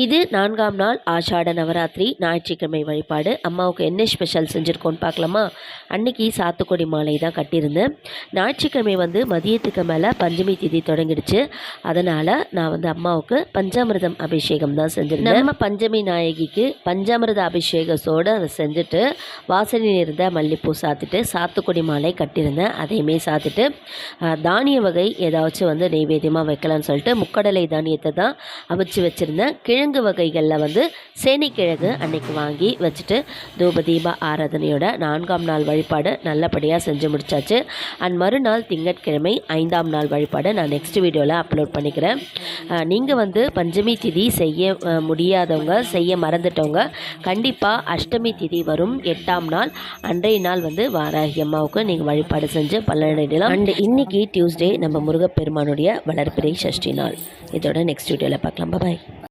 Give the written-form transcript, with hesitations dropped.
இது 4ஆம் நாள் ஆஷாட நவராத்திரி ஞாயிற்றுக்கிழமை வழிபாடு. அம்மாவுக்கு என்ன ஸ்பெஷல் செஞ்சுருக்கோன்னு பார்க்கலாமா? அன்றைக்கி சாத்துக்குடி மாலை தான் கட்டியிருந்தேன். ஞாயிற்றுக்கிழமை மதியத்துக்கு மேலே பஞ்சமி திதி தொடங்கிடுச்சு. அதனால் நான் அம்மாவுக்கு பஞ்சாமிர்தம் அபிஷேகம் தான் செஞ்சுருந்தேன். நம்ம பஞ்சமி நாயகிக்கு பஞ்சாமிர்த அபிஷேகத்தோடு அதை செஞ்சுட்டு வாசலில் இருந்த மல்லிப்பூ சாத்திட்டு சாத்துக்குடி மாலை கட்டியிருந்தேன். அதையுமே சாத்திட்டு தானிய வகை ஏதாச்சும் நெய்வேத்தியமாக வைக்கலான்னு சொல்லிட்டு முக்கடலை தானியத்தை தான் அவிச்சு வச்சுருந்தேன். கிழங்கு வகைகளில் சேனைக்கிழங்கு அன்னைக்கு வாங்கி வச்சுட்டு தூப தீப ஆராதனையோட 4ஆம் நாள் வழிபாடு நல்லபடியாக செஞ்சு முடிச்சாச்சு. அண்ட் மறுநாள் திங்கட்கிழமை 5ஆம் நாள் வழிபாடு நான் நெக்ஸ்ட் வீடியோவில் அப்லோட் பண்ணிக்கிறேன். நீங்கள் பஞ்சமி திதி செய்ய முடியாதவங்க, செய்ய மறந்துட்டவங்க கண்டிப்பாக அஷ்டமி திதி வரும் 8ஆம் நாள் அன்றைய நாள் வாராகி அம்மாவுக்கு நீங்கள் வழிபாடு செஞ்சு பலனடையலாம். அண்ட் இன்னைக்கு டியூஸ்டே நம்ம முருகப்பெருமானுடைய வளர்பிறை சஷ்டி நாள். இதோட நெக்ஸ்ட் வீடியோவில் பார்க்கலாம். பாய்.